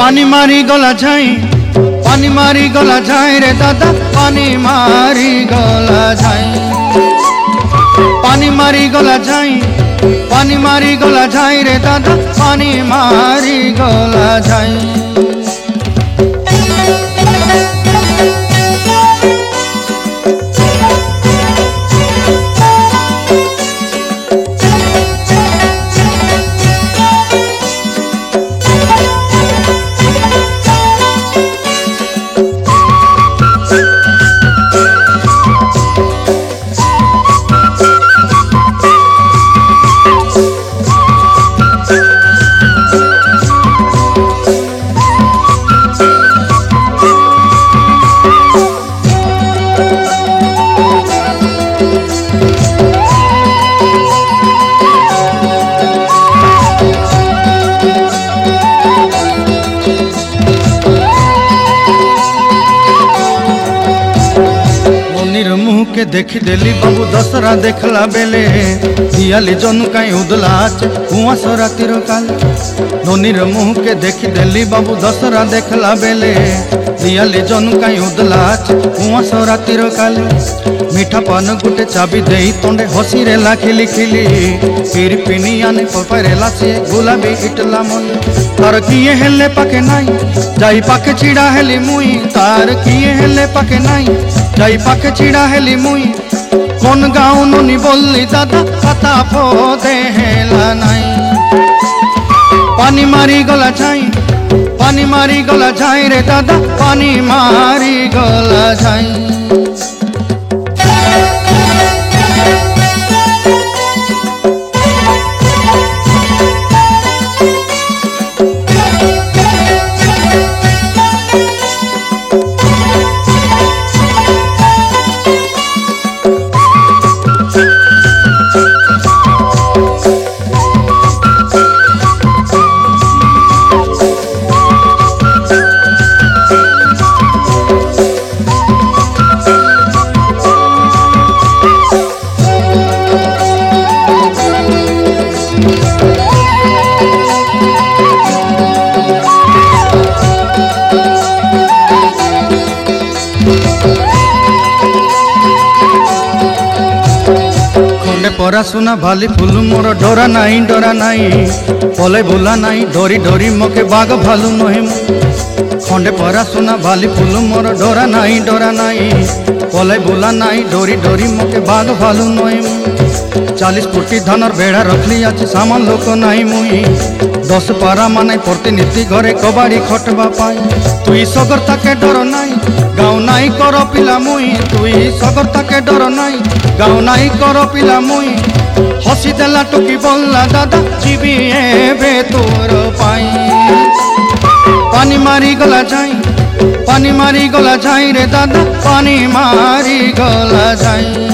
पानी मारी गला जाई, पानी मारी गला जाई रे दादा, पानी मारी गला जाई, पानी मारी गला जाई, पानी मारी गला जाई रे दादा, पानी मारी गला जाई। मुँह के देखी देली बाबू दशरा देखला बेले, दियाली जनु कहीं उदलाच कुआस रातिर काले। नोनीर मुँह के देखी देली बाबू दशरा देखला बेले, दियाली जनु कहीं उदलाच कुआस रातिर काले। मीठा पान गुटे चाबी दे तोंडे हसी रेला खिली खिली, फिर पिनी आने परेला से गुलाबी इटला मन। तार किए हेले पाके नाई जाई पाके चिड़ा हेली मुई, तार किए हेले पाके नाई जाई पाके चिड़ा हेली मुई। कौन गाँव नोनी बोली दादा कथा फोदे हेला नाई। पानी मारी गला जाई, पानी मारी गला जाई रे दादा, पानी मारी गला जाई। परा सुना भाली फूल मोर डरा नाई, डरा नाई पले भूला नाई, डोरी डोरी मोके बाग भालू नहे। खंडे परा सुना भाली फूल मोर डरा नाई, डरा नाई पले भूला नाई, डोरी डोरी मोके बाग भालू नहे। 40 फुटी धानर बेड़ा रखली आज सामान लोक नाई मुई, 10 पारा माने प्रतिनिधि घरे कबाड़ी खटवा पाई। तुई सगरता के डर नाई, गाँव नाई कर पिला मुई, तुई सगरता के डर नाई, गाँव नाई कर पिला मुई। हसी देला टुकी बोलला दादा जीवी एबे तोर पाई। पानी मारी गला जाई, पानी मारी गला जाई रे दादा, पानी मारी गला जाई।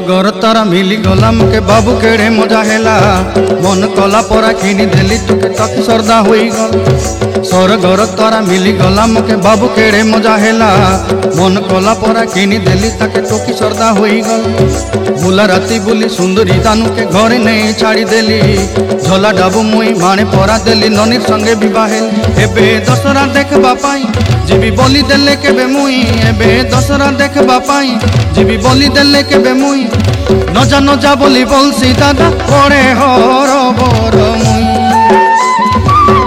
घर तारा मिली गला मुके बाबू केड़े मजा हेला, मन कला परा किनी देली तुके तक सरदा होई गल। सर घर तारा मिली गला मुके बाबू केड़े मजा हेला, मन कला परा किनी देली ताके टोकी सरदा होई गल। बुला राती बुली सुंदरी दानु के घरे नहीं छाड़ी देली, झोला डाबू मुई माने परा देली ननीर संगे विवाहेली। एबे दशरा देखबा पाई जीवी बोली देले केबे मुई, एबे दशरा देखबा पाई जीवी बोली देले केबे मुई। नजा नजा बोली बोलसी दादा ओरे हर बर मुई।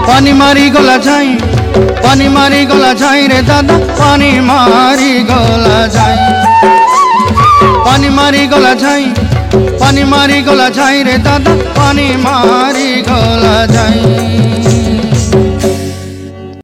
पानी मारी गला जाई, पानी मारी गला जाई रे दादा, पानी मारी गला जाई, पानी मारी गला जाई। पानी मारी गला जाई रे दादा पानी मारी गला जाई।